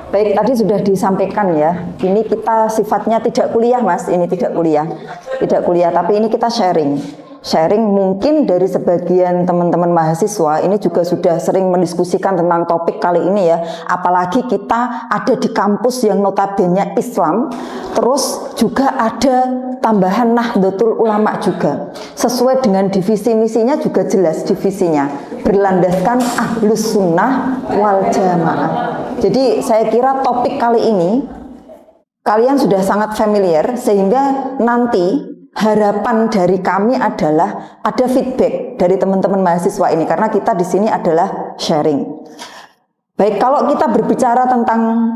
Baik, tadi sudah disampaikan ya. Ini kita sifatnya tidak kuliah, Mas. Ini tidak kuliah. Tidak kuliah, tapi ini kita sharing. Sharing mungkin dari sebagian teman-teman mahasiswa ini juga sudah sering mendiskusikan tentang topik kali ini ya. Apalagi kita ada di kampus yang notabene Islam. Terus juga ada tambahan Nahdlatul Ulama juga. Sesuai dengan divisi misinya juga jelas divisinya. Berlandaskan Ahlus Sunnah wal Jamaah. Jadi saya kira topik kali ini kalian sudah sangat familiar sehingga nanti harapan dari kami adalah ada feedback dari teman-teman mahasiswa ini karena kita di sini adalah sharing. Baik, kalau kita berbicara tentang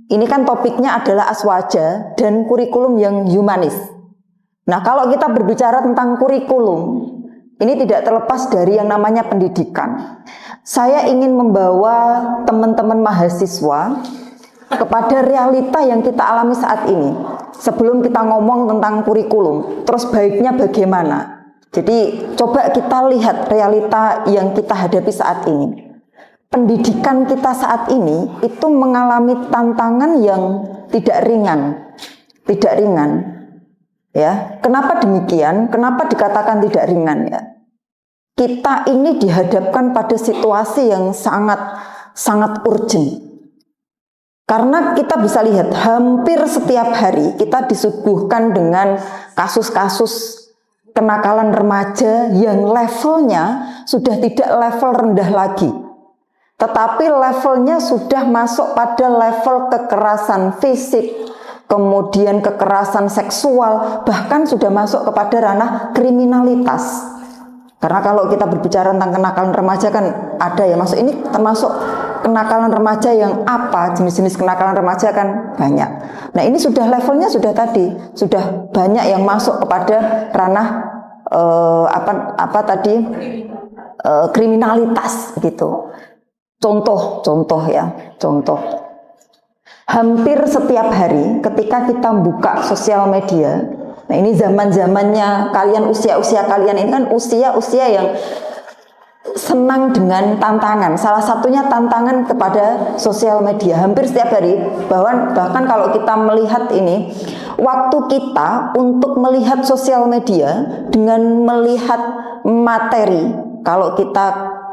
ini kan topiknya adalah aswaja dan kurikulum yang humanis. Nah, kalau kita berbicara tentang kurikulum, ini tidak terlepas dari yang namanya pendidikan. Saya ingin membawa teman-teman mahasiswa kepada realita yang kita alami saat ini. Sebelum kita ngomong tentang kurikulum, terus baiknya bagaimana? Jadi coba kita lihat realita yang kita hadapi saat ini. Pendidikan kita saat ini itu mengalami tantangan yang tidak ringan. Tidak ringan. Ya, kenapa demikian? Kenapa dikatakan tidak ringan ya? Kita ini dihadapkan pada situasi yang sangat urgent. Karena kita bisa lihat hampir setiap hari kita disuguhkan dengan kasus-kasus kenakalan remaja yang levelnya sudah tidak level rendah lagi. Tetapi levelnya sudah masuk pada level kekerasan fisik, kemudian kekerasan seksual, bahkan sudah masuk kepada ranah kriminalitas. Karena kalau kita berbicara tentang kenakalan remaja kan ada ya, maksud ini termasuk kenakalan remaja yang apa, jenis-jenis kenakalan remaja kan banyak. Nah ini sudah levelnya sudah sudah banyak yang masuk kepada ranah kriminalitas gitu. Contoh ya, contoh. Hampir setiap hari ketika kita buka sosial media, nah ini zaman-zamannya kalian, usia-usia kalian ini kan usia-usia yang senang dengan tantangan. Salah satunya tantangan kepada sosial media. Hampir setiap hari, bahkan kalau kita melihat ini, waktu kita untuk melihat sosial media dengan melihat materi, kalau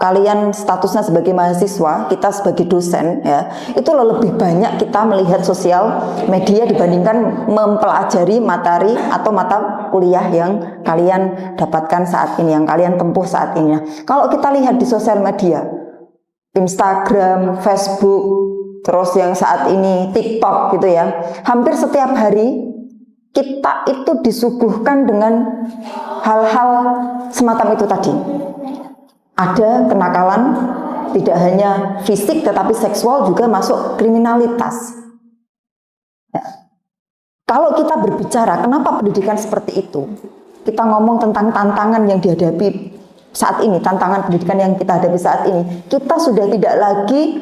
kalian statusnya sebagai mahasiswa, kita sebagai dosen ya, itu lebih banyak kita melihat sosial media dibandingkan mempelajari materi atau mata kuliah yang kalian dapatkan saat ini, yang kalian tempuh saat ini. Kalau kita lihat di sosial media, Instagram, Facebook, terus yang saat ini TikTok gitu ya, hampir setiap hari kita itu disuguhkan dengan hal-hal semacam itu tadi. Ada kenakalan tidak hanya fisik tetapi seksual juga masuk kriminalitas. Ya. Kalau kita berbicara kenapa pendidikan seperti itu, kita ngomong tentang tantangan yang dihadapi saat ini, tantangan pendidikan yang kita hadapi saat ini, kita sudah tidak lagi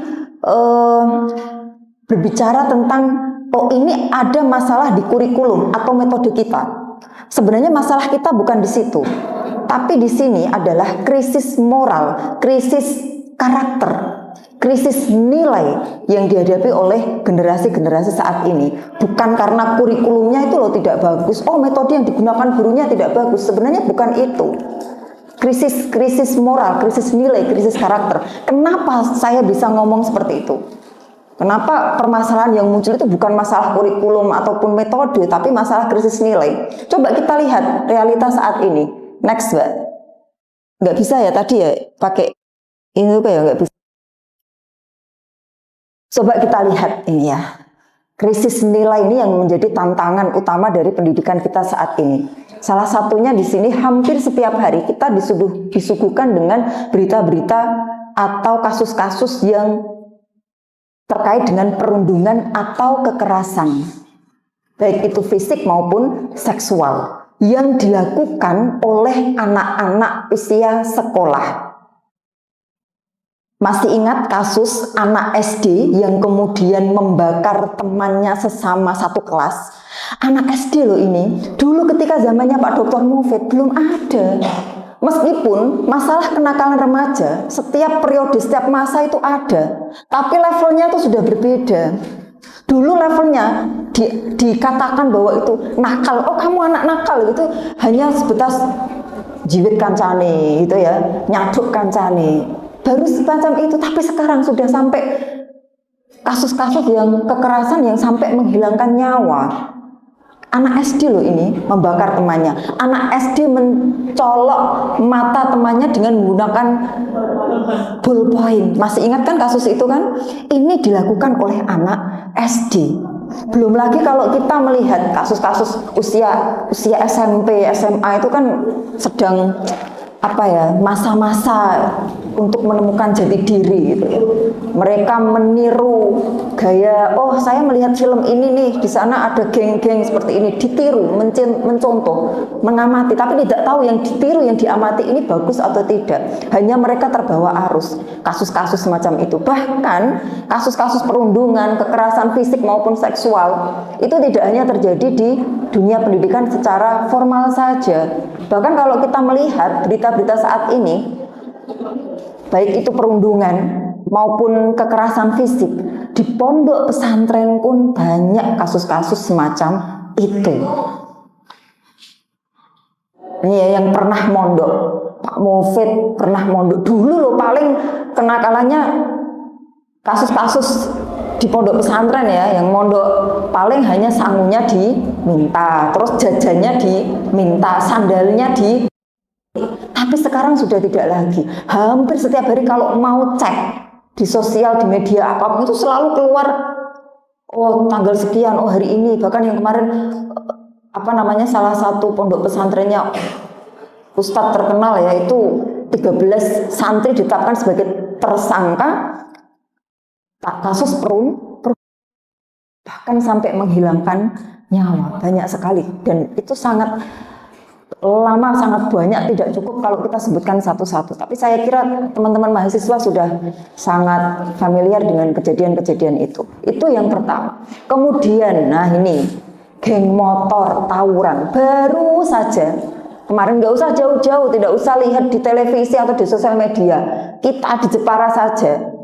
berbicara tentang ini ada masalah di kurikulum atau metode kita. Sebenarnya masalah kita bukan di situ. Tapi di sini adalah krisis moral, krisis karakter, krisis nilai yang dihadapi oleh generasi-generasi saat ini. Bukan karena kurikulumnya itu tidak bagus, metode yang digunakan gurunya tidak bagus. Sebenarnya bukan itu. Krisis moral, krisis nilai, krisis karakter. Kenapa saya bisa ngomong seperti itu? Kenapa permasalahan yang muncul itu bukan masalah kurikulum ataupun metode, tapi masalah krisis nilai? Coba kita lihat realita saat ini. Next, Mbak. Nggak bisa ya tadi ya pakai ini ya, nggak bisa. Coba kita lihat ini ya. Krisis nilai ini yang menjadi tantangan utama dari pendidikan kita saat ini. Salah satunya di sini hampir setiap hari kita disuguhkan dengan berita-berita atau kasus-kasus yang terkait dengan perundungan atau kekerasan. Baik itu fisik maupun seksual. Yang dilakukan oleh anak-anak usia sekolah. Masih ingat kasus anak SD yang kemudian membakar temannya sesama satu kelas? Anak SD loh ini. Dulu ketika zamannya Pak Dr. Mufid belum ada. Meskipun masalah kenakalan remaja setiap periode, setiap masa itu ada, tapi levelnya itu sudah berbeda. Dulu levelnya dikatakan bahwa itu nakal, oh kamu anak nakal, itu hanya sebatas jiwit kancane gitu ya, nyaduk kancane, baru semacam itu. Tapi sekarang sudah sampai kasus-kasus yang kekerasan yang sampai menghilangkan nyawa. Anak SD loh ini membakar temannya. Anak SD mencolok mata temannya dengan menggunakan ballpoint. Masih ingat kan kasus itu kan? Ini dilakukan oleh anak SD. Belum lagi kalau kita melihat kasus-kasus usia SMP, SMA itu kan sedang masa-masa untuk menemukan jati diri gitu. Mereka meniru gaya, oh saya melihat film ini nih, di sana ada geng-geng seperti ini, ditiru, mencontoh, mengamati, tapi tidak tahu yang ditiru, yang diamati ini bagus atau tidak. Hanya mereka terbawa arus kasus-kasus semacam itu. Bahkan kasus-kasus perundungan, kekerasan fisik maupun seksual itu tidak hanya terjadi di dunia pendidikan secara formal saja. Bahkan kalau kita melihat berita-berita saat ini, baik itu perundungan maupun kekerasan fisik, di pondok pesantren pun banyak kasus-kasus semacam itu. Ini ya yang pernah mondok, Pak Mufid pernah mondok dulu loh, paling kenakalannya kasus-kasus di pondok pesantren ya, yang mondok paling hanya sangunya diminta, terus jajannya diminta, sandalnya tapi sekarang sudah tidak lagi. Hampir setiap hari kalau mau cek di sosial, di media apapun itu selalu keluar, oh tanggal sekian, oh hari ini. Bahkan yang kemarin salah satu pondok pesantrennya ustadz terkenal ya, itu 13 santri ditetapkan sebagai tersangka kasus bahkan sampai menghilangkan nyawa, banyak sekali. Dan itu sangat lama, sangat banyak, tidak cukup kalau kita sebutkan satu-satu. Tapi saya kira teman-teman mahasiswa sudah sangat familiar dengan kejadian-kejadian itu. Itu yang pertama. Kemudian, nah ini, geng motor, tawuran, baru saja. Kemarin nggak usah jauh-jauh, tidak usah lihat di televisi atau di sosial media. Kita di Jepara saja.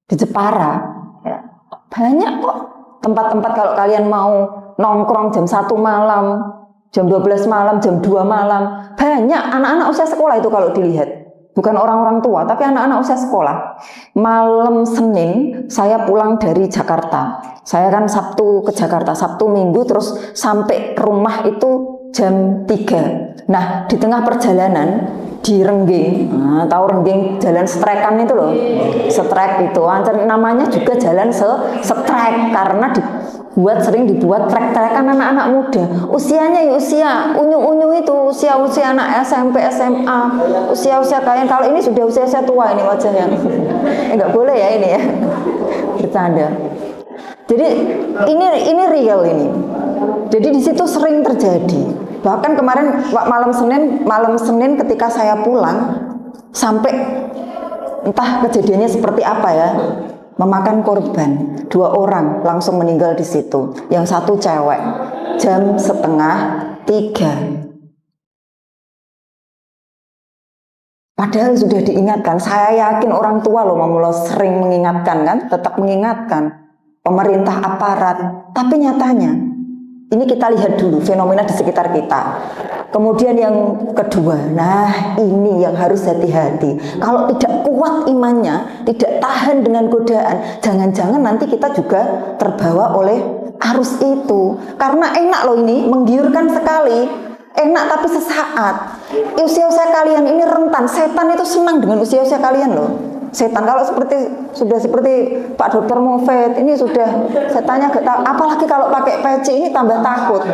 Di Jepara, ya, banyak kok tempat-tempat kalau kalian mau nongkrong jam 1 malam, jam 12 malam, jam 2 malam, banyak anak-anak usia sekolah itu kalau dilihat. Bukan orang-orang tua, tapi anak-anak usia sekolah. Malam Senin, saya pulang dari Jakarta. Saya kan Sabtu ke Jakarta, Sabtu Minggu, terus sampai ke rumah itu jam 3. Nah, di tengah perjalanan, di Renggeng, tahu Renggeng, jalan Setrekan itu loh. Setrek itu, namanya juga jalan setrek, karena sering dibuat trek-trekan anak-anak muda. Usianya ya usia unyu-unyu itu, usia anak SMP, SMA, usia kalian. Kalau ini sudah usia tua ini wajahnya. Enggak boleh ya ini ya. Bercanda. Jadi ini real ini. Jadi di situ sering terjadi. Bahkan kemarin malam Senin ketika saya pulang, sampai entah kejadiannya seperti apa ya, memakan korban 2 orang langsung meninggal di situ. Yang satu cewek, jam 2:30. Padahal sudah diingatkan. Saya yakin orang tua loh Mamulo sering mengingatkan kan, tetap mengingatkan, pemerintah, aparat. Tapi nyatanya ini kita lihat dulu fenomena di sekitar kita. Kemudian yang kedua, nah ini yang harus hati-hati. Kalau tidak kuat imannya, tidak tahan dengan godaan, jangan-jangan nanti kita juga terbawa oleh arus itu. Karena enak loh ini, menggiurkan sekali. Enak tapi sesaat. Usia-usia kalian ini rentan. Setan itu senang dengan usia-usia kalian loh. Setan kalau sudah seperti Pak Dokter Mofet ini sudah setannya gak tahu, apalagi kalau pakai peci ini tambah takut.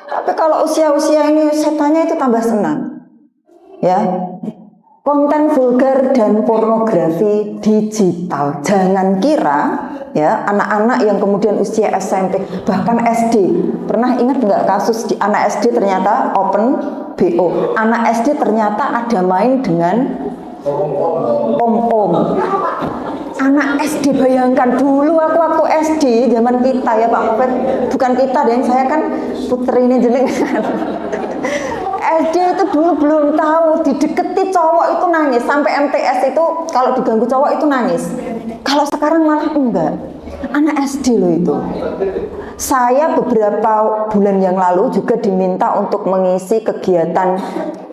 Tapi kalau usia-usia ini setannya itu tambah senang. Ya. Konten vulgar dan pornografi digital. Jangan kira ya anak-anak yang kemudian usia SMP bahkan SD. Pernah ingat nggak kasus di anak SD ternyata open BO. Anak SD ternyata ada main dengan om-om. Anak SD, bayangkan dulu aku waktu SD zaman kita ya Pak Mufid, bukan kita deh, saya kan putri ini jenengan. SD itu dulu belum tahu dideketi cowok itu nangis, sampai MTS itu kalau diganggu cowok itu nangis. Kalau sekarang malah enggak. Anak SD loh itu. Saya beberapa bulan yang lalu juga diminta untuk mengisi kegiatan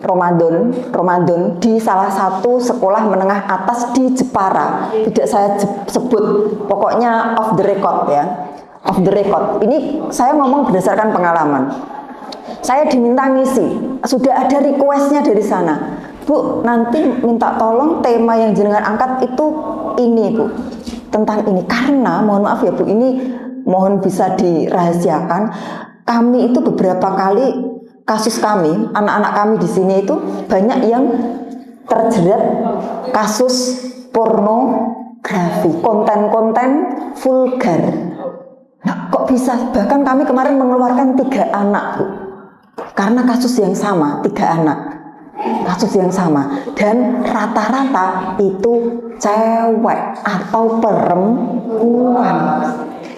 Ramadan di salah satu sekolah menengah atas di Jepara. Tidak saya sebut, pokoknya off the record ya. Off the record. Ini saya ngomong berdasarkan pengalaman. Saya diminta ngisi, sudah ada requestnya dari sana. Bu, nanti minta tolong tema yang jenengan angkat itu ini, Bu. Tentang ini, karena mohon maaf ya Bu, ini mohon bisa dirahasiakan. Kami itu beberapa kali kasus kami, anak-anak kami di sini itu banyak yang terjerat kasus pornografi, konten-konten vulgar. Nah, kok bisa? Bahkan kami kemarin mengeluarkan 3 anak Bu, karena kasus yang sama, 3 anak. Kasus yang sama, dan rata-rata itu cewek atau perempuan.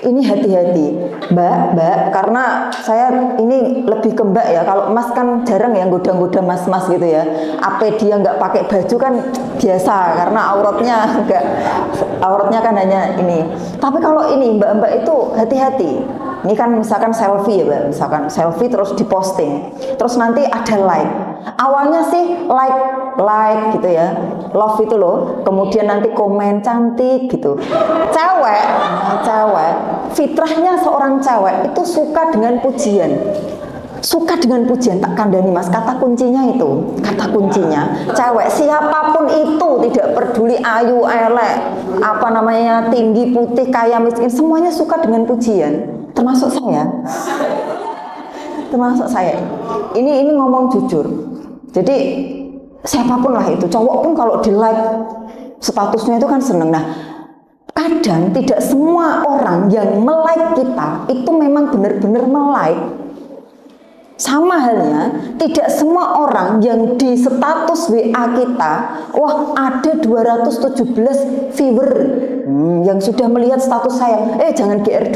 Ini hati-hati Mbak, karena saya ini lebih ke Mbak ya. Kalau Mas kan jarang ya goda-goda mas-mas gitu ya. Apa dia nggak pakai baju kan biasa, karena auratnya kan hanya ini. Tapi kalau ini Mbak itu hati-hati. Ini kan misalkan selfie ya Mbak, misalkan selfie terus diposting, terus nanti ada like. Awalnya sih like gitu ya, love itu loh. Kemudian nanti komen cantik gitu. Cewek, fitrahnya seorang cewek itu suka dengan pujian. Suka dengan pujian, tak kandani Mas, kata kuncinya itu, kata kuncinya cewek siapapun itu, tidak peduli ayu, elek, apa namanya, tinggi, putih, kaya, miskin, semuanya suka dengan pujian, termasuk saya. Ini ngomong jujur. Jadi siapapun lah itu, cowok pun kalau di like statusnya itu kan seneng. Nah, kadang tidak semua orang yang melike kita itu memang benar-benar melike. Sama halnya, tidak semua orang yang di status WA kita, wah ada 217 viewer yang sudah melihat status saya. Jangan GR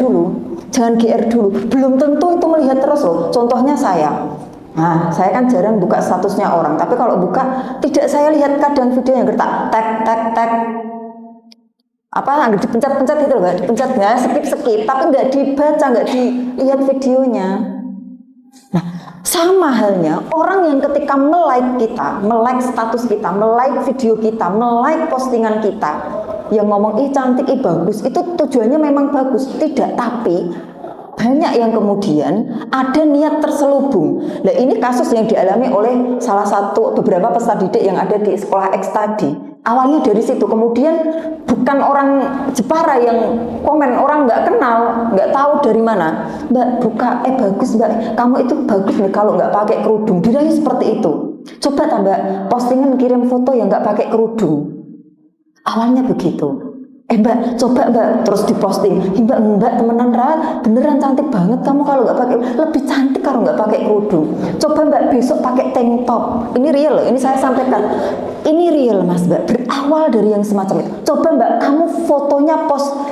dulu, belum tentu itu melihat terus loh. Contohnya saya. Nah, saya kan jarang buka statusnya orang, tapi kalau buka, tidak saya lihat kadang video yang gertak, tag, apa, dipencet-pencet gitu loh, dipencet ya, skip, tapi nggak dibaca, nggak dilihat videonya. Nah, sama halnya orang yang ketika melike kita, melike status kita, melike video kita, melike postingan kita, yang ngomong cantik, bagus, itu tujuannya memang bagus, tidak, tapi banyak yang kemudian ada niat terselubung. Nah, ini kasus yang dialami oleh salah satu beberapa peserta didik yang ada di sekolah X tadi. Awalnya dari situ, kemudian bukan orang Jepara yang komen, orang nggak kenal, nggak tahu dari mana. Mbak buka, bagus Mbak, kamu itu bagus nih kalau nggak pakai kerudung. Bilangnya seperti itu. Coba Mbak postingan kirim foto yang nggak pakai kerudung. Awalnya begitu. Mbak, coba Mbak, terus diposting. Mbak temenan beneran cantik banget kamu kalau nggak pakai, lebih cantik kalau nggak pakai kerudung. Coba Mbak besok pakai tank top. Ini real loh, ini saya sampaikan. Ini real Mas Mbak, berawal dari yang semacam itu. Coba Mbak, kamu fotonya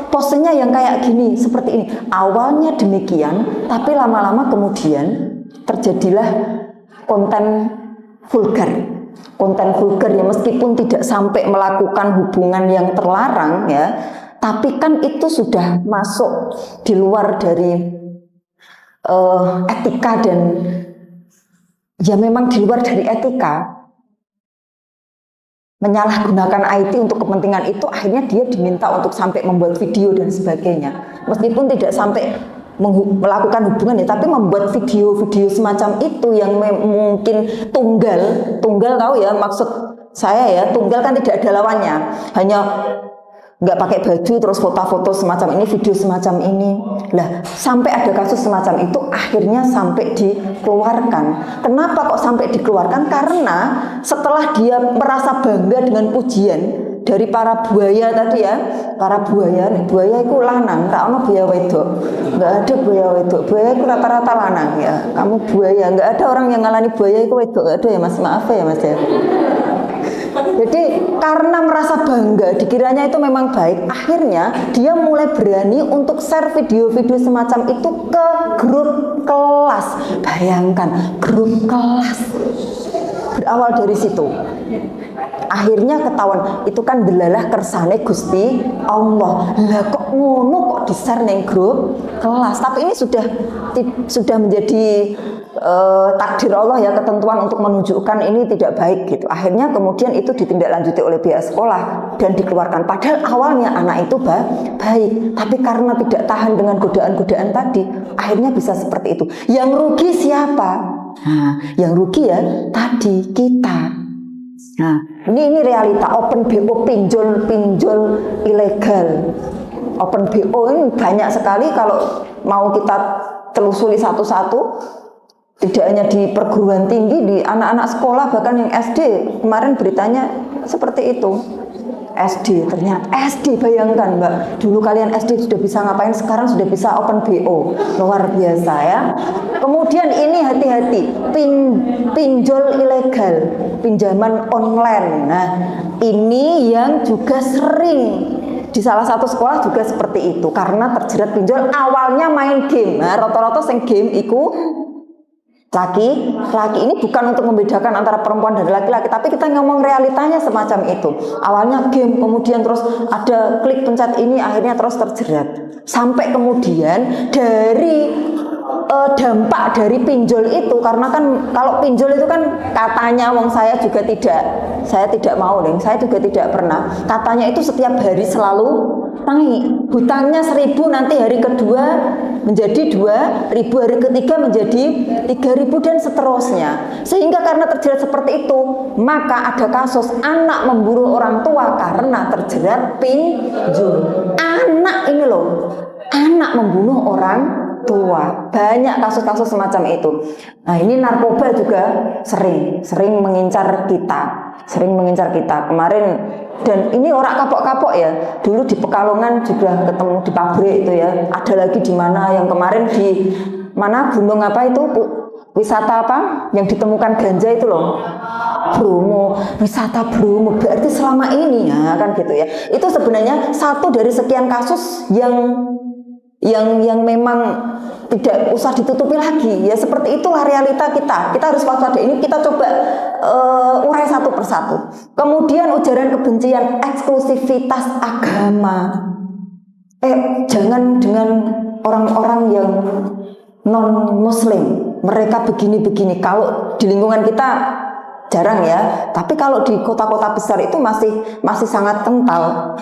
posenya yang kayak gini, seperti ini. Awalnya demikian, tapi lama-lama kemudian terjadilah konten vulgar. Konten vulgar ya, meskipun tidak sampai melakukan hubungan yang terlarang ya, tapi kan itu sudah masuk di luar dari etika, dan ya memang di luar dari etika. Menyalahgunakan IT untuk kepentingan itu, akhirnya dia diminta untuk sampai membuat video dan sebagainya, meskipun tidak sampai melakukan hubungan ya, tapi membuat video-video semacam itu yang mungkin tunggal tahu ya maksud saya ya, tunggal kan tidak ada lawannya, hanya nggak pakai baju terus foto-foto semacam ini, video semacam ini. Lah, sampai ada kasus semacam itu akhirnya sampai dikeluarkan. Kenapa kok sampai dikeluarkan? Karena setelah dia merasa bangga dengan pujian dari para buaya tadi ya, para buaya itu lanang, tak ono buaya wedok, nggak ada buaya wedok, buaya itu rata-rata lanang ya. Kamu buaya, nggak ada orang yang ngalani buaya itu wedok, nggak ada ya Mas, maaf ya Mas ya. Jadi karena merasa bangga dikiranya itu memang baik, akhirnya dia mulai berani untuk share video-video semacam itu ke grup kelas. Bayangkan, grup kelas. Berawal dari situ. Akhirnya ketahuan itu kan delalah kersane Gusti Allah. Lah kok ngono kok di-share ning grup kelas. Tapi ini sudah menjadi takdir Allah ya, ketentuan untuk menunjukkan ini tidak baik gitu. Akhirnya kemudian itu ditindaklanjuti oleh pihak sekolah dan dikeluarkan. Padahal awalnya anak itu baik, tapi karena tidak tahan dengan godaan-godaan tadi, akhirnya bisa seperti itu. Yang rugi siapa? Nah, yang rugi ya tadi kita. Nah, ini realita open BO, pinjol ilegal. Open BO ini banyak sekali, kalau mau kita telusuri satu-satu. Tidak hanya di perguruan tinggi, di anak-anak sekolah, bahkan yang SD. Kemarin beritanya seperti itu. SD, ternyata SD, bayangkan Mbak. Dulu kalian SD sudah bisa ngapain, sekarang sudah bisa open BO. Luar biasa ya. Kemudian ini hati-hati, pinjol ilegal, pinjaman online. Nah, ini yang juga sering di salah satu sekolah juga seperti itu, karena terjerat pinjol. Awalnya main game. Nah, rata-rata sing game itu laki ini bukan untuk membedakan antara perempuan dan laki-laki, tapi kita ngomong realitanya semacam itu. Awalnya game, kemudian terus ada klik pencet ini, akhirnya terus terjerat. Sampai kemudian dari dampak dari pinjol itu, karena kan kalau pinjol itu kan katanya, saya tidak mau deh, saya juga tidak pernah. Katanya itu setiap hari selalu naik, hutangnya 1.000, nanti hari kedua menjadi 2.000, hari ketiga menjadi 3.000 dan seterusnya. Sehingga karena terjerat seperti itu, maka ada kasus anak membunuh orang tua karena terjerat pinjol. Anak ini loh, anak membunuh orang tua. Banyak kasus-kasus semacam itu. Nah, ini narkoba juga sering mengincar kita. Kemarin, dan ini orang kapok-kapok ya. Dulu di Pekalongan juga ketemu di pabrik itu ya. Ada lagi di mana, yang kemarin di mana, gunung apa itu, wisata apa yang ditemukan ganja itu loh, Bromo, wisata Bromo. Berarti selama ini ya kan gitu ya. Itu sebenarnya satu dari sekian kasus yang memang tidak usah ditutupi lagi ya. Seperti itulah realita kita harus waspada. Ini kita coba urai satu persatu. Kemudian ujaran kebencian, eksklusivitas agama. Jangan dengan orang-orang yang non muslim, mereka begini-begini. Kalau di lingkungan kita jarang ya, tapi kalau di kota-kota besar itu masih sangat kental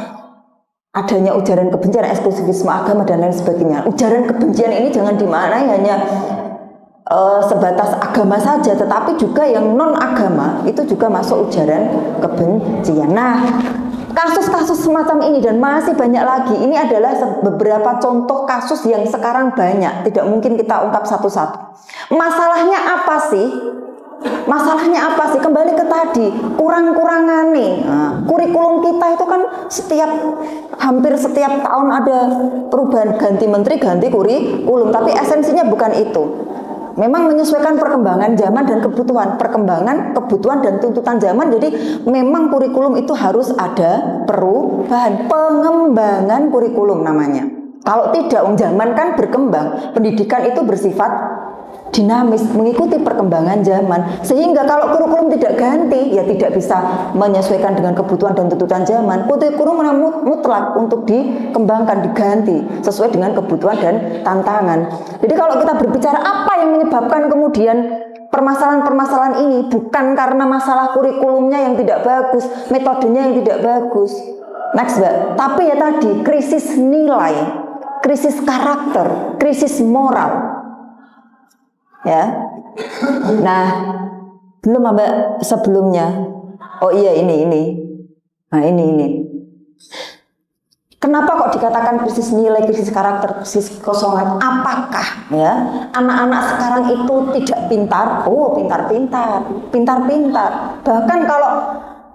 adanya ujaran kebencian, eksklusivisme agama dan lain sebagainya. Ujaran kebencian ini jangan dimaknai hanya sebatas agama saja, tetapi juga yang non agama itu juga masuk ujaran kebencian. Nah, kasus-kasus semacam ini dan masih banyak lagi, ini adalah beberapa contoh kasus yang sekarang banyak, tidak mungkin kita ungkap satu-satu. Masalahnya apa sih? Kembali ke tadi, kurang-kurangane. Nah, kurikulum kita itu kan hampir setiap tahun ada perubahan, ganti menteri, ganti kurikulum, tapi esensinya bukan itu. Memang menyesuaikan perkembangan zaman dan kebutuhan dan tuntutan zaman. Jadi memang kurikulum itu harus ada perubahan, pengembangan kurikulum namanya. Kalau tidak, zaman kan berkembang, pendidikan itu bersifat dinamis, mengikuti perkembangan zaman. Sehingga kalau kurikulum tidak ganti, ya tidak bisa menyesuaikan dengan kebutuhan dan tuntutan zaman. Kurikulum mutlak untuk dikembangkan, diganti sesuai dengan kebutuhan dan tantangan. Jadi kalau kita berbicara apa yang menyebabkan kemudian permasalahan-permasalahan ini, bukan karena masalah kurikulumnya yang tidak bagus, metodenya yang tidak bagus. Next, Mbak. Tapi ya tadi, krisis nilai, krisis karakter, krisis moral. Ya. Nah, belum Mbak sebelumnya. Oh iya, ini. Nah, ini. Kenapa kok dikatakan krisis nilai, krisis karakter, krisis kosongan? Apakah ya anak-anak sekarang itu tidak pintar? Oh, pintar. Bahkan kalau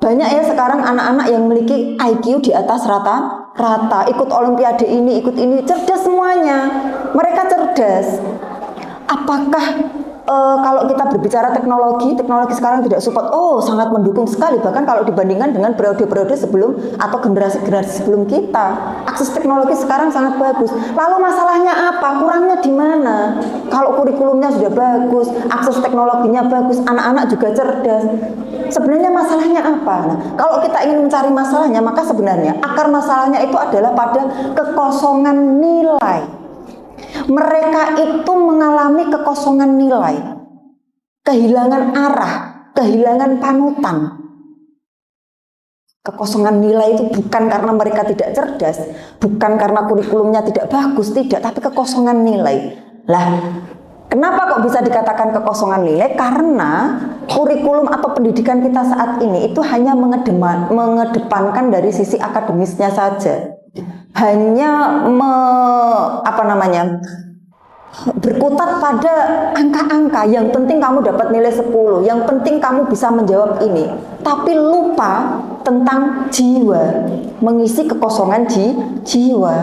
banyak ya sekarang anak-anak yang memiliki IQ di atas rata-rata, ikut olimpiade ini, ikut ini, cerdas semuanya. Mereka cerdas. Apakah kalau kita berbicara teknologi sekarang tidak support. Oh, sangat mendukung sekali. Bahkan kalau dibandingkan dengan periode-periode sebelum atau generasi-generasi sebelum kita, akses teknologi sekarang sangat bagus. Lalu masalahnya apa? Kurangnya di mana? Kalau kurikulumnya sudah bagus, akses teknologinya bagus, anak-anak juga cerdas. Sebenarnya masalahnya apa? Nah, kalau kita ingin mencari masalahnya, maka sebenarnya akar masalahnya itu adalah pada kekosongan nilai. Mereka itu mengalami kekosongan nilai, kehilangan arah, kehilangan panutan. Kekosongan nilai itu bukan karena mereka tidak cerdas, bukan karena kurikulumnya tidak bagus, tidak, tapi kekosongan nilai. Lah, kenapa kok bisa dikatakan kekosongan nilai? Karena kurikulum atau pendidikan kita saat ini itu hanya mengedepankan dari sisi akademisnya saja. Hanya berkutat pada angka-angka. Yang penting kamu dapat nilai 10, yang penting kamu bisa menjawab ini, tapi lupa tentang jiwa, mengisi kekosongan jiwa.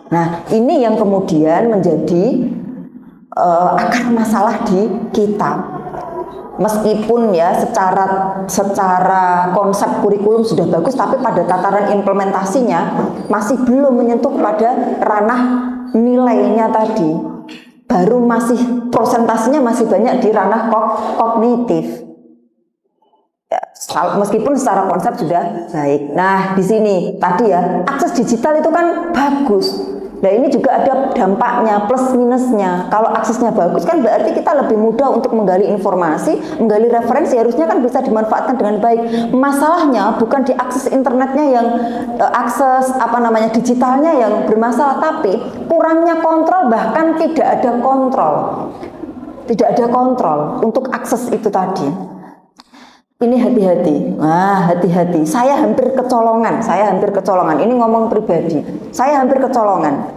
Nah, ini yang kemudian menjadi akar masalah di kita. Meskipun ya secara konsep kurikulum sudah bagus, tapi pada tataran implementasinya masih belum menyentuh pada ranah nilainya tadi. Baru masih prosentasenya masih banyak di ranah kognitif. Ya, meskipun secara konsep sudah baik. Nah, di sini tadi ya, akses digital itu kan bagus. Nah, ini juga ada dampaknya, plus minusnya. Kalau aksesnya bagus kan berarti kita lebih mudah untuk menggali informasi, menggali referensi, harusnya kan bisa dimanfaatkan dengan baik. Masalahnya bukan di akses internetnya yang digitalnya yang bermasalah, tapi kurangnya kontrol, bahkan tidak ada kontrol. Tidak ada kontrol untuk akses itu tadi. Ini hati-hati. Nah, hati-hati. Saya hampir kecolongan. Ini ngomong pribadi. Saya hampir kecolongan.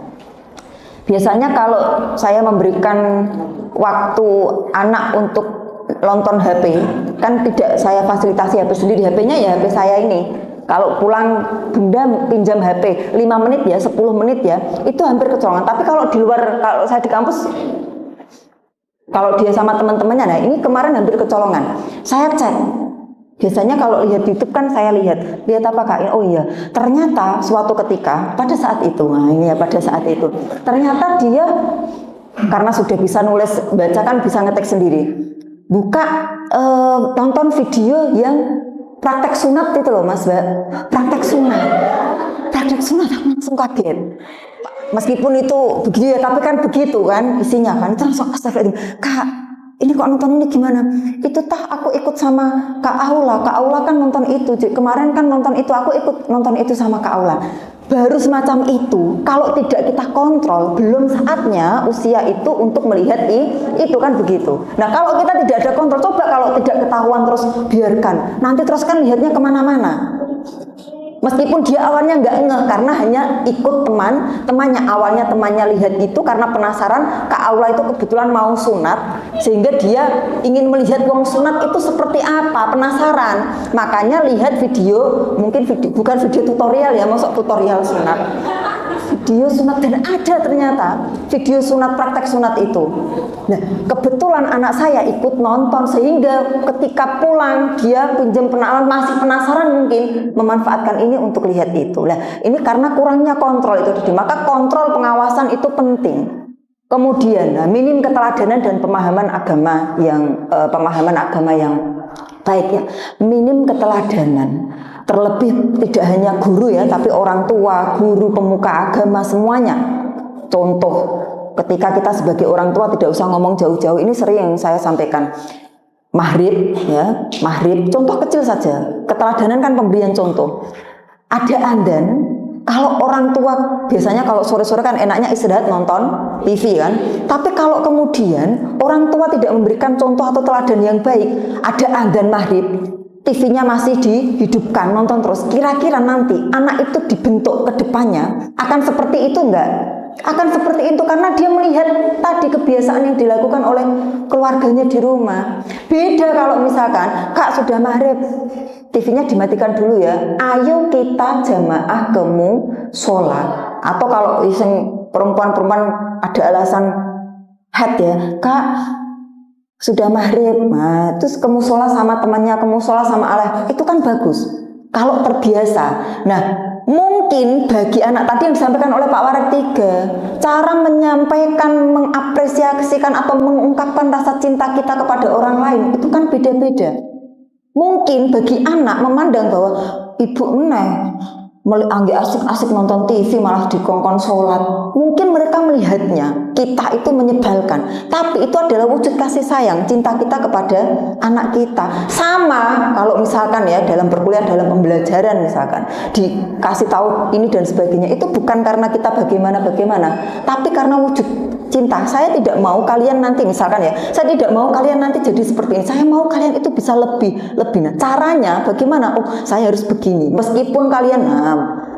Biasanya kalau saya memberikan waktu anak untuk nonton HP, kan tidak saya fasilitasi HP sendiri. HP-nya ya HP saya ini. Kalau pulang benda pinjam HP 5 menit ya, 10 menit ya, itu hampir kecolongan. Tapi kalau di luar, kalau saya di kampus, kalau dia sama teman-temannya, nah ini kemarin hampir kecolongan. Saya cek. Biasanya kalau lihat YouTube kan saya lihat apa Kak? Oh iya, ternyata suatu ketika pada saat itu, ternyata dia karena sudah bisa nulis, baca kan bisa ngetik sendiri, buka tonton video yang praktek sunat itu loh Mas Mbak, praktek sunat aku langsung kaget. Meskipun itu begitu ya, tapi kan begitu kan isinya kan, itu langsung astagfirullahaladzim, Kak ini kok nonton ini gimana? Itu aku ikut sama Kak Aula kan nonton itu, kemarin kan nonton itu, aku ikut nonton itu sama Kak Aula. Baru semacam itu, kalau tidak kita kontrol, belum saatnya usia itu untuk melihat itu kan begitu. Nah kalau kita tidak ada kontrol, coba kalau tidak ketahuan terus biarkan, nanti terus kan lihatnya kemana-mana. Meskipun dia awalnya nggak ngeh karena hanya ikut temannya, awalnya temannya lihat itu karena penasaran, Kak Aula itu kebetulan mau sunat, sehingga dia ingin melihat wong sunat itu seperti apa, penasaran, makanya lihat video, bukan video tutorial ya, masuk tutorial sunat, video sunat, dan ada ternyata video sunat, praktek sunat itu. Nah kebetulan anak saya ikut nonton, sehingga ketika pulang dia pinjam penasaran, masih penasaran mungkin memanfaatkan ini untuk lihat itu. Nah ini karena kurangnya kontrol itu tadi, maka kontrol pengawasan itu penting. Kemudian minim keteladanan dan pemahaman agama yang baik ya, minim keteladanan. Terlebih tidak hanya guru ya, tapi orang tua, guru, pemuka agama, semuanya. Contoh, ketika kita sebagai orang tua tidak usah ngomong jauh-jauh, ini sering saya sampaikan. Maghrib, contoh kecil saja. Keteladanan kan pemberian contoh. Ada adzan, kalau orang tua, biasanya kalau sore-sore kan enaknya istirahat nonton TV kan. Tapi kalau kemudian orang tua tidak memberikan contoh atau teladan yang baik, ada adzan maghrib, TV-nya masih dihidupkan, nonton terus. Kira-kira nanti anak itu dibentuk ke depannya akan seperti itu enggak? Akan seperti itu karena dia melihat tadi kebiasaan yang dilakukan oleh keluarganya di rumah. Beda kalau misalkan, Kak sudah maghrib, TV-nya dimatikan dulu ya. Ayo kita jamaah ke musola. Atau kalau perempuan-perempuan ada alasan haid ya, Kak sudah maghrib, nah, terus ke musola sama temannya, ke musola sama Allah, itu kan bagus kalau terbiasa. Nah, mungkin bagi anak tadi yang disampaikan oleh Pak Warek 3, cara menyampaikan, mengapresiasikan atau mengungkapkan rasa cinta kita kepada orang lain itu kan beda-beda. Mungkin bagi anak memandang bahwa ibu meneh asik-asik nonton TV malah dikongkon sholat. Mungkin mereka melihatnya kita itu menyebalkan, tapi itu adalah wujud kasih sayang, cinta kita kepada anak kita. Sama kalau misalkan ya dalam berkuliah, dalam pembelajaran misalkan dikasih tahu ini dan sebagainya, itu bukan karena kita bagaimana, tapi karena wujud cinta. Saya tidak mau kalian nanti misalkan ya, saya tidak mau kalian nanti jadi seperti ini. Saya mau kalian itu bisa lebih. Nah, caranya bagaimana? Oh, saya harus begini. Meskipun kalian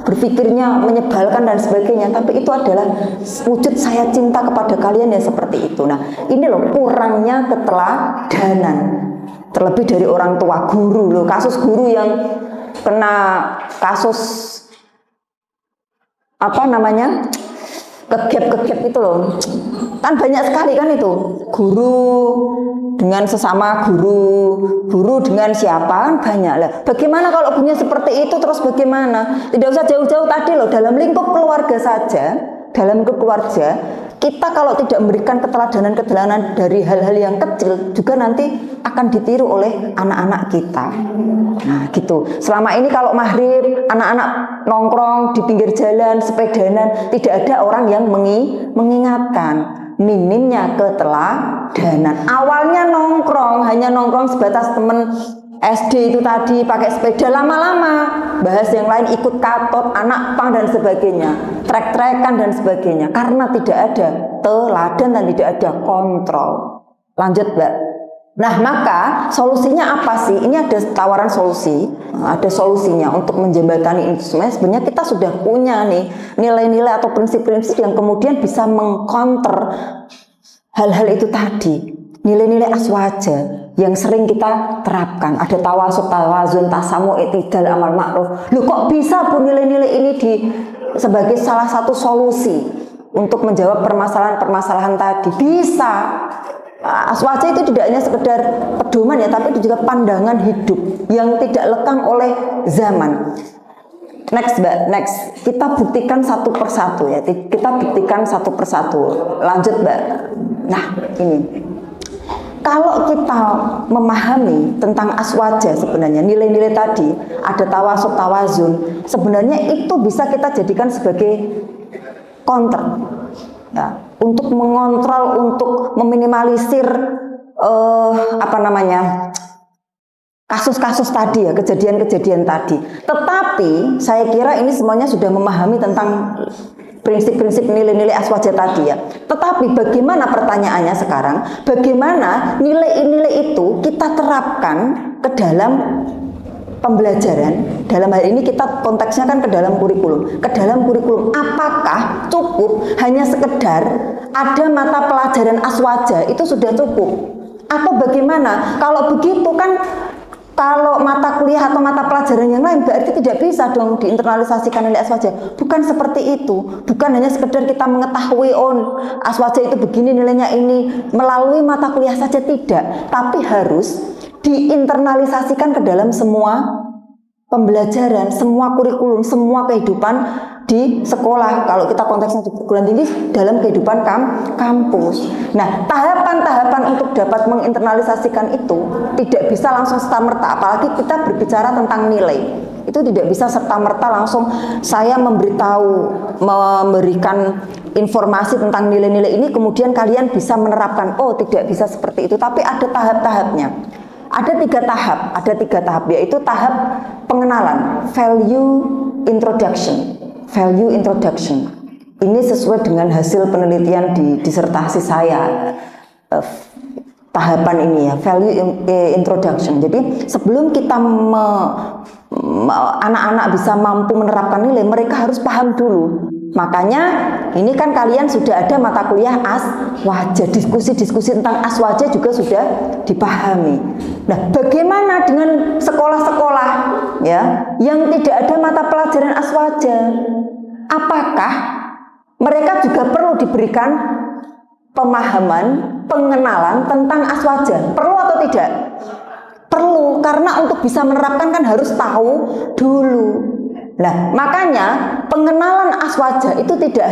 berpikirnya menyebalkan dan sebagainya, tapi itu adalah wujud saya cinta kepada kalian yang seperti itu. Nah, ini loh kurangnya keteladanan. Terlebih dari orang tua, guru loh. Kasus guru yang kena kasus kegap itu loh, kan banyak sekali kan itu, guru dengan sesama guru dengan siapa, kan banyak lah. Bagaimana kalau punya seperti itu, terus bagaimana? Tidak usah jauh-jauh tadi loh, dalam lingkup keluarga saja, dalam lingkup keluarga kita kalau tidak memberikan keteladanan dari hal-hal yang kecil, juga nanti akan ditiru oleh anak-anak kita. Nah gitu, selama ini kalau maghrib anak-anak nongkrong di pinggir jalan, sepedanan, tidak ada orang yang mengingatkan minimnya keteladanan. Awalnya hanya nongkrong sebatas temen SD itu tadi, pakai sepeda, lama-lama bahas yang lain, ikut katot, anak pang dan sebagainya, trek-trekan dan sebagainya, karena tidak ada teladan dan tidak ada kontrol. Lanjut Mbak. Nah maka solusinya apa sih? Ini ada tawaran solusi, ada solusinya untuk menjembatani itu semuanya. Sebenarnya kita sudah punya nih nilai-nilai atau prinsip-prinsip yang kemudian bisa mengkonter hal-hal itu tadi. Nilai-nilai aswaja yang sering kita terapkan, ada tawasud, tawazun, tasamu, i'tidal, amal ma'ruf. Loh kok bisa Bu nilai-nilai ini sebagai salah satu solusi untuk menjawab permasalahan-permasalahan tadi? Bisa. Aswaja itu tidak hanya sekedar pedoman ya, tapi itu juga pandangan hidup yang tidak lekang oleh zaman. Next Mbak, next. Kita buktikan satu persatu ya. Kita buktikan satu persatu. Lanjut Mbak. Nah ini. Kalau kita memahami tentang aswaja sebenarnya, nilai-nilai tadi, ada tawasud, tawazun, sebenarnya itu bisa kita jadikan sebagai counter ya, untuk mengontrol, untuk meminimalisir kasus-kasus tadi ya, kejadian-kejadian tadi. Tetapi saya kira ini semuanya sudah memahami tentang prinsip-prinsip nilai-nilai aswaja tadi ya. Tetapi bagaimana pertanyaannya sekarang? Bagaimana nilai-nilai itu kita terapkan ke dalam pembelajaran? Dalam hal ini kita konteksnya kan ke dalam kurikulum. Ke dalam kurikulum, apakah cukup hanya sekedar ada mata pelajaran aswaja itu sudah cukup? Atau bagaimana? Kalau begitu kan, kalau mata kuliah atau mata pelajaran yang lain berarti tidak bisa dong diinternalisasikan nilai aswaja. Bukan seperti itu. Bukan hanya sekedar kita mengetahui aswaja itu begini nilainya ini melalui mata kuliah saja, tidak. Tapi harus diinternalisasikan ke dalam semua pembelajaran, semua kurikulum, semua kehidupan di sekolah. Kalau kita konteksnya di perguruan tinggi, dalam kehidupan kampus. Nah, tahapan-tahapan untuk dapat menginternalisasikan itu tidak bisa langsung serta-merta, apalagi kita berbicara tentang nilai. Itu tidak bisa serta-merta langsung saya memberikan informasi tentang nilai-nilai ini, kemudian kalian bisa menerapkan. Oh, tidak bisa seperti itu, tapi ada tahap-tahapnya. Ada tiga tahap, yaitu tahap pengenalan, value introduction. Ini sesuai dengan hasil penelitian di disertasi saya, tahapan ini ya, value introduction. Jadi sebelum kita anak-anak bisa mampu menerapkan nilai, mereka harus paham dulu. Makanya ini kan kalian sudah ada mata kuliah aswaja, diskusi-diskusi tentang aswaja juga sudah dipahami. Nah, bagaimana dengan sekolah-sekolah ya yang tidak ada mata pelajaran aswaja? Apakah mereka juga perlu diberikan pemahaman, pengenalan tentang aswaja. Perlu atau tidak? Perlu, karena untuk bisa menerapkan kan harus tahu dulu. Nah, makanya pengenalan aswaja itu tidak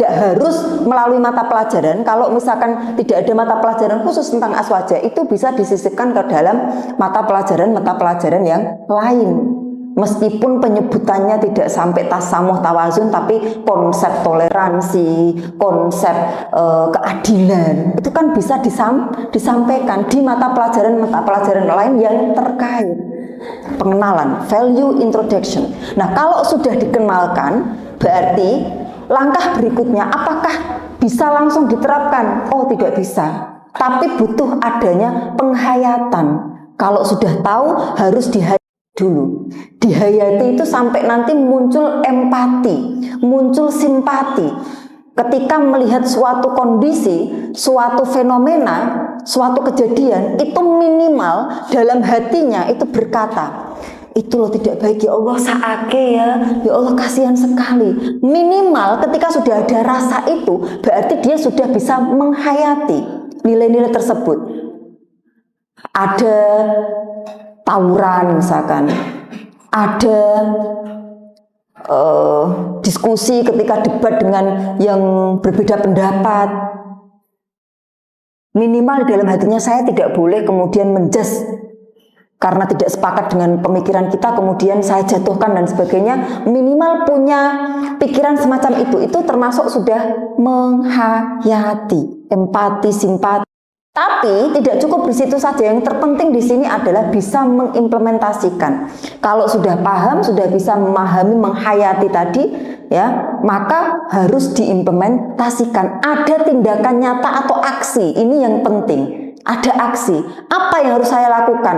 harus melalui mata pelajaran. Kalau misalkan tidak ada mata pelajaran khusus tentang aswaja, itu bisa disisipkan ke dalam mata pelajaran yang lain. Meskipun penyebutannya tidak sampai tasamuh tawazun, tapi konsep toleransi, konsep keadilan itu kan bisa disampaikan di mata pelajaran lain yang terkait. Pengenalan, value introduction. Nah, kalau sudah dikenalkan, berarti langkah berikutnya apakah bisa langsung diterapkan? Oh, tidak bisa. Tapi butuh adanya penghayatan. Kalau sudah tahu harus dihayati dulu. Dihayati itu sampai nanti muncul empati, muncul simpati. Ketika melihat suatu kondisi, suatu fenomena, suatu kejadian, itu minimal dalam hatinya itu berkata, itu loh tidak baik ya Allah, saake ya Allah kasihan sekali. Minimal ketika sudah ada rasa itu, berarti dia sudah bisa menghayati nilai-nilai tersebut. Ada tawuran misalkan, ada diskusi ketika debat dengan yang berbeda pendapat, minimal dalam hatinya saya tidak boleh kemudian menjudge karena tidak sepakat dengan pemikiran kita, kemudian saya jatuhkan dan sebagainya. Minimal punya pikiran semacam itu termasuk sudah menghayati, empati, simpati. Tapi tidak cukup di situ saja. Yang terpenting di sini adalah bisa mengimplementasikan. Kalau sudah paham, sudah bisa memahami, menghayati tadi, ya, maka harus diimplementasikan. Ada tindakan nyata atau aksi. Ini yang penting. Ada aksi. Apa yang harus saya lakukan?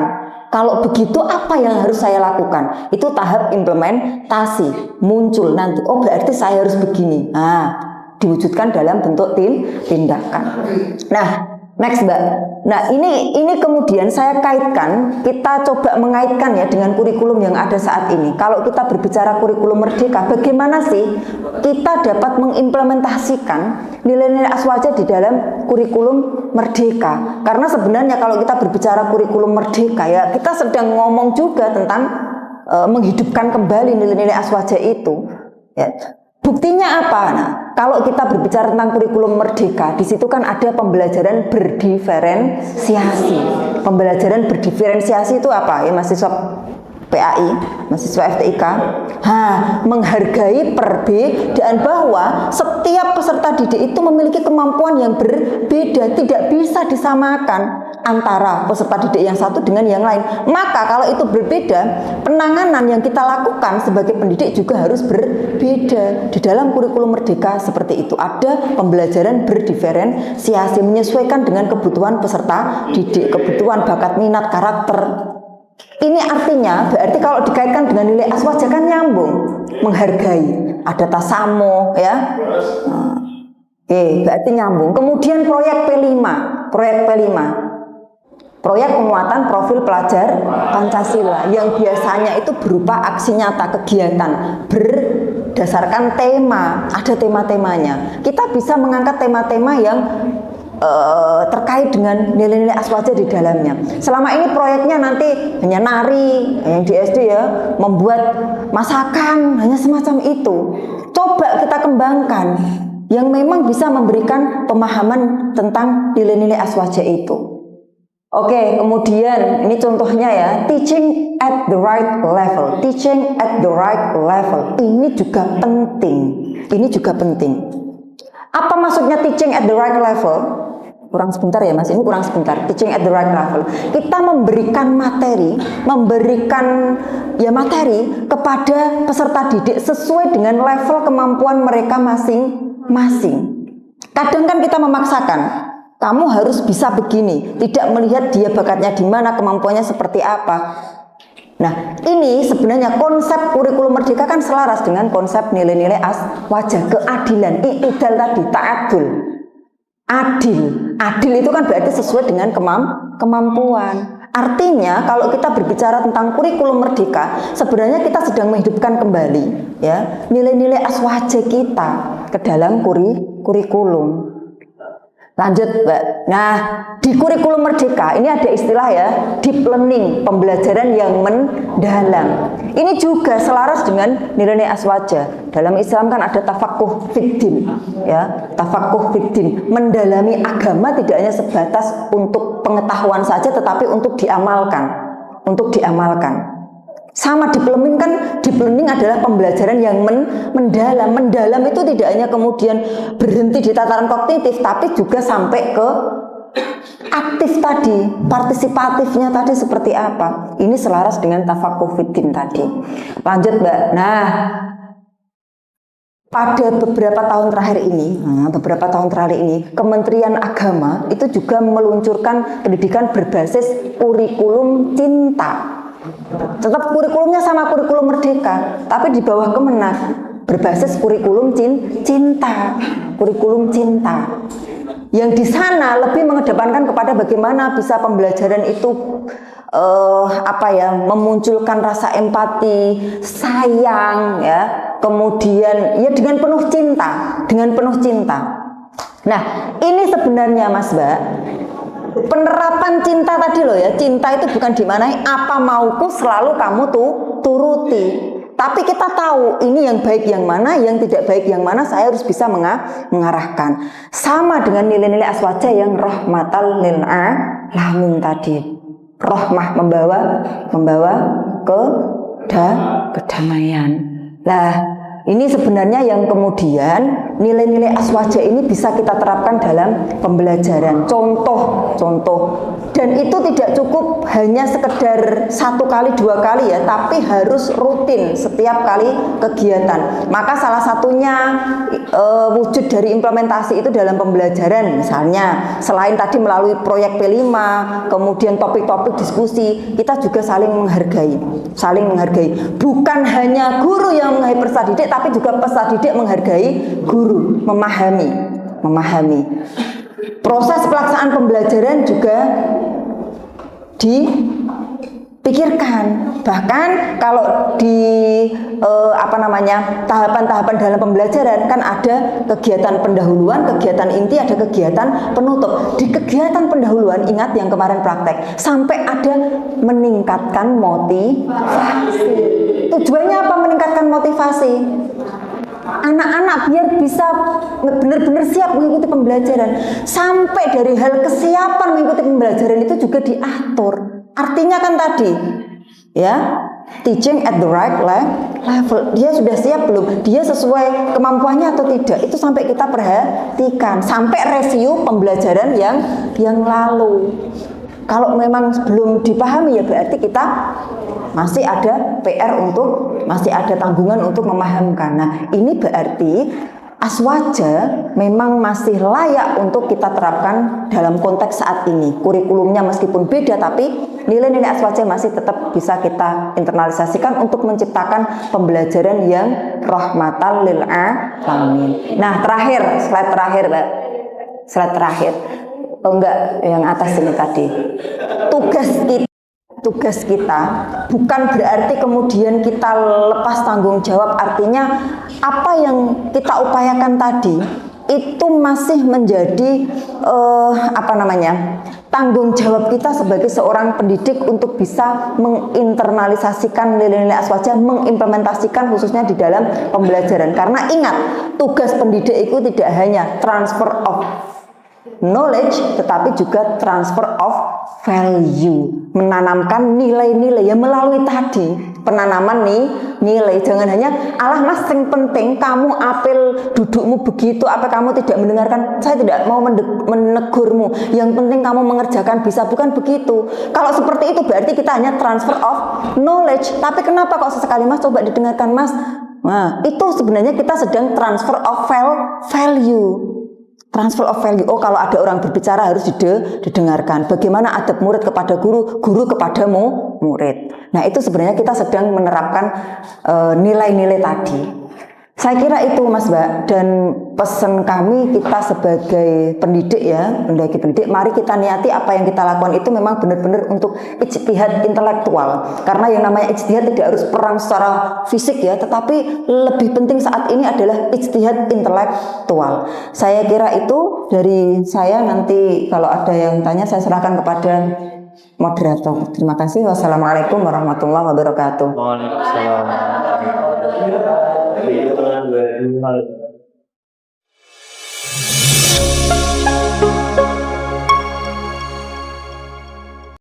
Kalau begitu, apa yang harus saya lakukan? Itu tahap implementasi. Muncul nanti. Oh, berarti saya harus begini. Nah, diwujudkan dalam bentuk tindakan. Nah, next Mbak. Nah, ini kemudian saya kaitkan, kita coba mengaitkan ya dengan kurikulum yang ada saat ini. Kalau kita berbicara kurikulum merdeka, bagaimana sih kita dapat mengimplementasikan nilai-nilai aswaja di dalam kurikulum merdeka? Karena sebenarnya kalau kita berbicara kurikulum merdeka ya, kita sedang ngomong juga tentang menghidupkan kembali nilai-nilai aswaja itu. Ya. Buktinya apa? Nah, kalau kita berbicara tentang kurikulum merdeka, di situ kan ada pembelajaran berdiferensiasi. Pembelajaran berdiferensiasi itu apa? Ya, mahasiswa PAI, mahasiswa FTIK, menghargai perbedaan, bahwa setiap peserta didik itu memiliki kemampuan yang berbeda, tidak bisa disamakan antara peserta didik yang satu dengan yang lain. Maka kalau itu berbeda, penanganan yang kita lakukan sebagai pendidik juga harus berbeda. Di dalam kurikulum merdeka seperti itu ada pembelajaran berdiferensiasi, menyesuaikan dengan kebutuhan peserta didik, kebutuhan, bakat, minat, karakter. Ini artinya berarti kalau dikaitkan dengan nilai aswaja kan nyambung, menghargai, ada tasamuh ya. Berarti nyambung. Kemudian proyek P5, proyek penguatan profil pelajar Pancasila, yang biasanya itu berupa aksi nyata, kegiatan berdasarkan tema, ada tema-temanya. Kita bisa mengangkat tema-tema yang terkait dengan nilai-nilai aswaja di dalamnya. Selama ini proyeknya nanti hanya nari, yang di SD ya, membuat masakan, hanya semacam itu. Coba kita kembangkan yang memang bisa memberikan pemahaman tentang nilai-nilai aswaja itu. Oke, kemudian ini contohnya ya, teaching at the right level. Teaching at the right level. Ini juga penting. Ini juga penting. Apa maksudnya teaching at the right level? Kurang sebentar ya Mas, ini kurang sebentar. Teaching at the right level. Kita memberikan materi kepada peserta didik sesuai dengan level kemampuan mereka masing-masing. Kadang kan kita memaksakan, kamu harus bisa begini, tidak melihat dia bakatnya di mana, kemampuannya seperti apa. Nah, ini sebenarnya konsep kurikulum merdeka kan selaras dengan konsep nilai-nilai aswaja, keadilan, i'tidal tadi, ta'adul. Adil itu kan berarti sesuai dengan kemampuan. Artinya kalau kita berbicara tentang kurikulum merdeka, sebenarnya kita sedang menghidupkan kembali ya nilai-nilai aswaja kita ke dalam kurikulum. Lanjut, Mbak. Nah, di kurikulum Merdeka ini ada istilah ya, deep learning, pembelajaran yang mendalam. Ini juga selaras dengan nilai-nilai aswaja. Dalam Islam kan ada tafakuh fiddin, ya, tafakuh fiddin, mendalami agama tidak hanya sebatas untuk pengetahuan saja, tetapi untuk diamalkan, Sama deep learning kan, deep learning adalah pembelajaran yang mendalam. Mendalam itu tidak hanya kemudian berhenti di tataran kognitif, tapi juga sampai ke aktif tadi, partisipatifnya tadi seperti apa. Ini selaras dengan tafakuh fiddin tadi. Lanjut, Mbak. Nah, pada beberapa tahun terakhir ini, Kementerian Agama itu juga meluncurkan pendidikan berbasis kurikulum cinta. Tetap kurikulumnya sama kurikulum Merdeka, tapi di bawah Kemenak, berbasis kurikulum cinta, Yang di sana lebih mengedepankan kepada bagaimana bisa pembelajaran itu memunculkan rasa empati, sayang, ya, kemudian ya dengan penuh cinta. Nah, ini sebenarnya Mas Mbak, penerapan cinta tadi loh ya, cinta itu bukan dimaknai apa mauku selalu kamu turuti. Tapi kita tahu ini yang baik yang mana, yang tidak baik yang mana, saya harus bisa mengarahkan. Sama dengan nilai-nilai aswaja yang rahmatal lil alamin tadi. Rahmah membawa kedamaian. Lah, ini sebenarnya yang kemudian nilai-nilai aswaja ini bisa kita terapkan dalam pembelajaran. Contoh. Dan itu tidak cukup hanya sekedar 1 kali 2 kali ya, tapi harus rutin setiap kali kegiatan. Maka salah satunya wujud dari implementasi itu dalam pembelajaran. Misalnya selain tadi melalui proyek P5, kemudian topik-topik diskusi, kita juga saling menghargai. Bukan hanya guru yang menghargai peserta didik, tapi juga peserta didik menghargai guru, memahami. Proses pelaksanaan pembelajaran juga dipikirkan. Bahkan kalau di tahapan-tahapan dalam pembelajaran kan ada kegiatan pendahuluan, kegiatan inti, ada kegiatan penutup. Di kegiatan pendahuluan, ingat yang kemarin praktek, sampai ada meningkatkan motivasi. Tujuannya apa meningkatkan motivasi? Anak-anak biar bisa benar-benar siap mengikuti pembelajaran. Sampai dari hal kesiapan mengikuti pembelajaran itu juga diatur. Artinya kan tadi, ya, teaching at the right level. Dia sudah siap belum? Dia sesuai kemampuannya atau tidak? Itu sampai kita perhatikan. Sampai review pembelajaran yang lalu. Kalau memang belum dipahami ya berarti kita masih ada masih ada tanggungan untuk memahamkan. Nah, ini berarti aswaja memang masih layak untuk kita terapkan dalam konteks saat ini. Kurikulumnya meskipun beda, tapi nilai-nilai aswaja masih tetap bisa kita internalisasikan untuk menciptakan pembelajaran yang rahmatan lil alamin. Nah, slide terakhir, Mbak. Oh enggak, yang atas ini tadi. Tugas kita bukan berarti kemudian kita lepas tanggung jawab. Artinya apa yang kita upayakan tadi itu masih menjadi tanggung jawab kita sebagai seorang pendidik untuk bisa menginternalisasikan nilai-nilai aswaja, mengimplementasikan khususnya di dalam pembelajaran. Karena ingat, tugas pendidik itu tidak hanya transfer of knowledge, tetapi juga transfer of value, menanamkan nilai-nilai ya melalui tadi penanaman nilai. Jangan hanya alah mas yang penting kamu apel dudukmu begitu, apa kamu tidak mendengarkan, saya tidak mau menegurmu, yang penting kamu mengerjakan bisa, bukan begitu. Kalau seperti itu berarti kita hanya transfer of knowledge. Tapi kenapa kok sesekali mas coba didengarkan mas? Nah, itu sebenarnya kita sedang transfer of value. Transfer of value. Oh, kalau ada orang berbicara harus didengarkan. Bagaimana adab murid kepada guru, guru kepada murid. Nah, itu sebenarnya kita sedang menerapkan nilai-nilai tadi. Saya kira itu Mas Mbak, dan pesan kami kita sebagai pendidik ya, pendaki pendidik, mari kita niati apa yang kita lakukan itu memang benar-benar untuk ijtihad intelektual. Karena yang namanya ijtihad tidak harus perang secara fisik ya, tetapi lebih penting saat ini adalah ijtihad intelektual. Saya kira itu dari saya, nanti kalau ada yang tanya saya serahkan kepada moderator. Terima kasih. Wassalamualaikum warahmatullahi wabarakatuh. Waalaikumsalam.